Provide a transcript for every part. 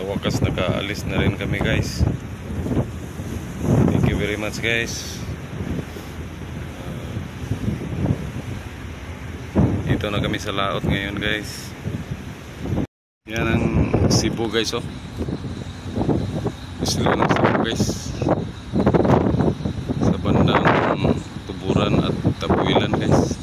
wakas nakaalis na rin kami guys. Thank you very much guys. Dito na kami sa laot ngayon guys. Yan ang Cebu guys oh. Isla ng Cebu guys. Sa bandang Tuburan at Tabuilan guys.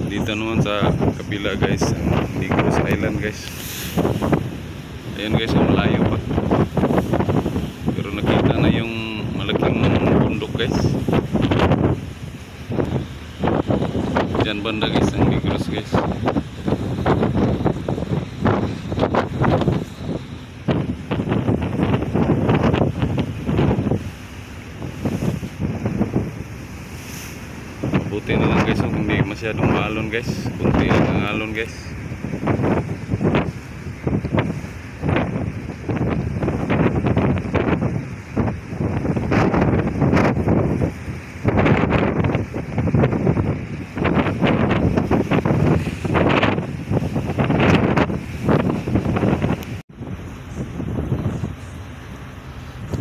Dito naman sa kabila guys, ang Negros Island guys. Ayan guys, malayo pa. Pero nakita na yung malaking bundok guys. Diyan banda guys, ang Negros guys. Buti na lang guys, kung hindi masyadong maalon guys. Kunti lang ang alon guys.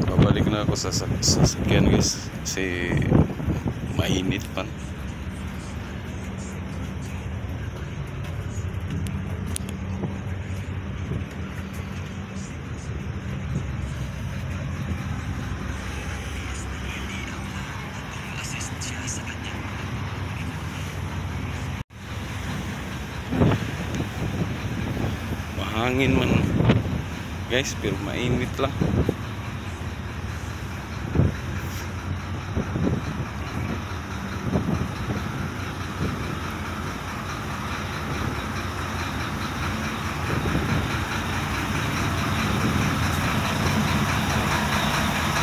Babalik na ako sa sasakyan guys kasi mainit pa. Mahangin man guys, pero mainit lang.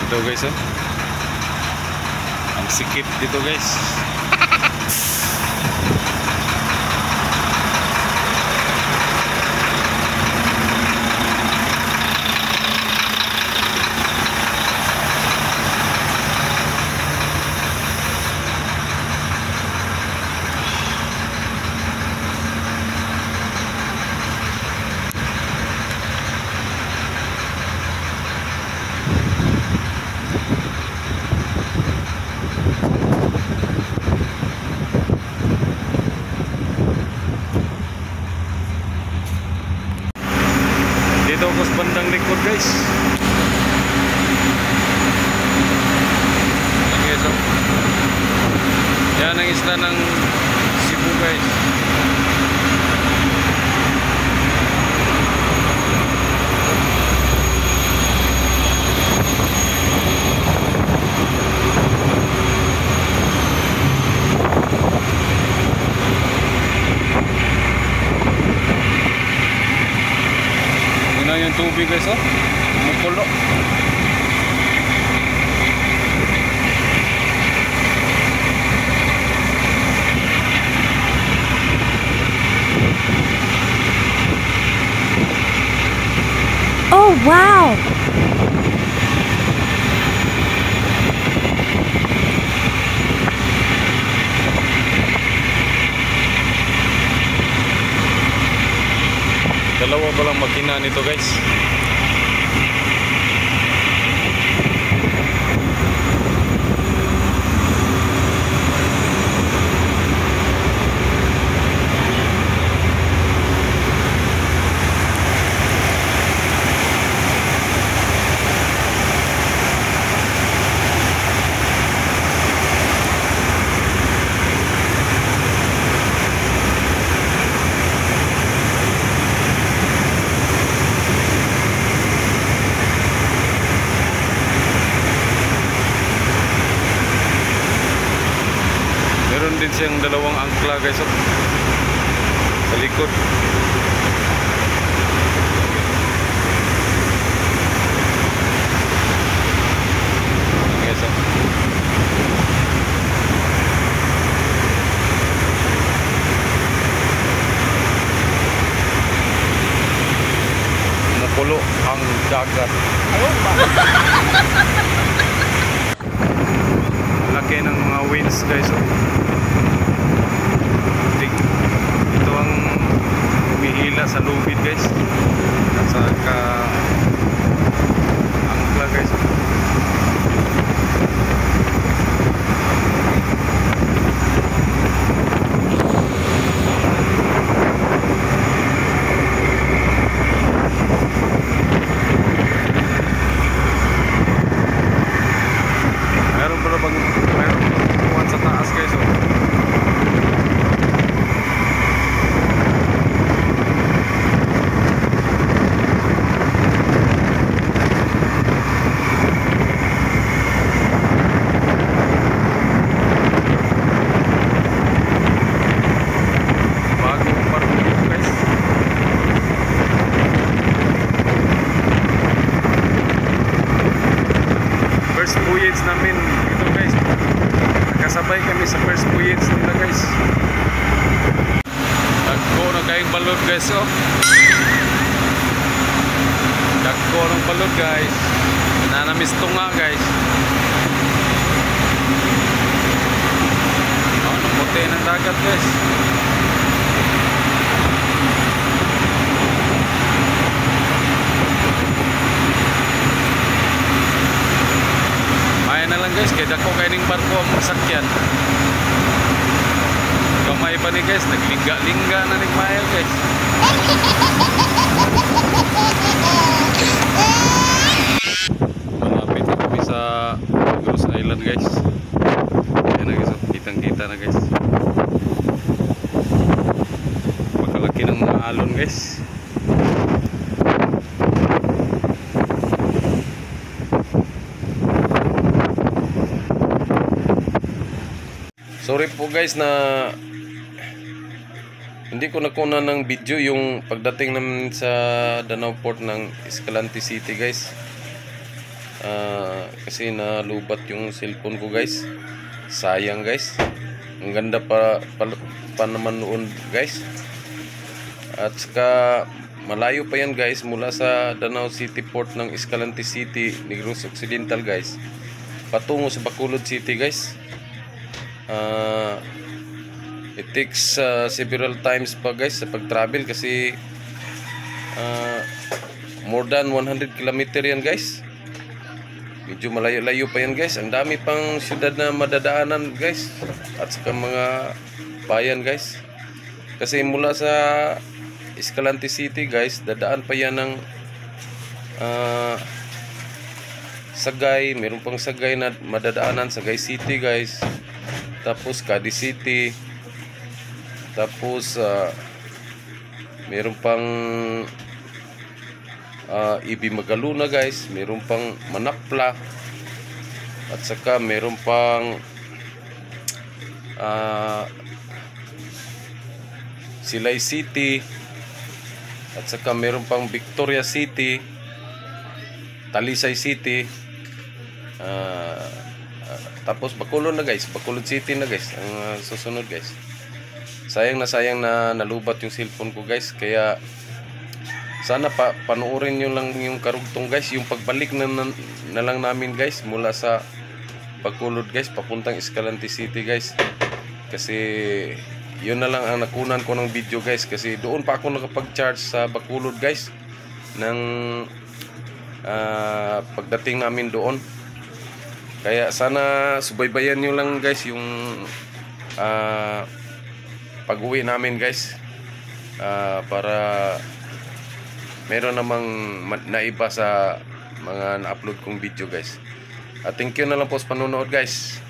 Ito guys oh. Ang sikip dito guys. Dito ako sa bandang likod guys. Okay, so yan ang isla ng Cebu guys. Yung tubig guys oh, kumukulo. Oh wow! Dalawa pa lang makina nito guys. Meron din siyang dalawang angkla guys oh, sa likod. Guys oh. Kumukulo ang dagat. Laki ng mga winds guys oh. voyage namin ito guys. Nakasabay kami sa first voyage nila guys. Dagko na kayong balot guys oh. Dagko ng balot guys. Nanamis tunga guys. Oh, namuti ng dagat guys. Maya na lang guys, kaya dako kayo ng barko ang masakyan. Kamay pa ni guys, naglingga-lingga na ni Maya guys. Malapit na kami sa Negros Island guys. Ayan na guys, kitang-kita na guys. Pagkalaki ng mga alon guys. Sorry po guys na hindi ko nakuna ng video yung pagdating namin sa Danau Port ng Escalante City guys. Kasi nalubat yung cellphone ko guys. Sayang guys. Ang ganda pa naman noon guys. At saka malayo pa yan guys mula sa Danau City Port ng Escalante City, Negros Occidental guys, patungo sa Bacolod City guys. It takes several times pa guys sa pag-travel kasi more than 100 kilometer yan guys. Medyo malayo-layo pa yan guys. Ang dami pang syudad na madadaanan guys at saka mga bayan guys. Kasi mula sa Escalante City guys, dadaan pa yan ng Sagay. Meron pang Sagay na madadaanan, Sagay City guys. Tapos Cadiz City. Tapos meron pang Ibi Magaluna guys, meron pang Manapla, at saka meron pang Silay City, at saka meron pang Victoria City, Talisay City, tapos Bacolod na guys, Bacolod City na guys ang susunod guys. Sayang na nalubat yung cellphone ko guys, kaya sana panoorin nyo lang yung karugtong guys, yung pagbalik na lang namin guys mula sa Bacolod guys papuntang Escalante City guys. Kasi yun na lang ang nakunan ko ng video guys, kasi doon pa ako nakapag-charge sa Bacolod guys ng pagdating namin doon. Kaya sana subaybayan nyo lang guys yung pag-uwi namin guys, para meron namang naiba sa mga na-upload kong video guys. Thank you na lang po sa panonood guys.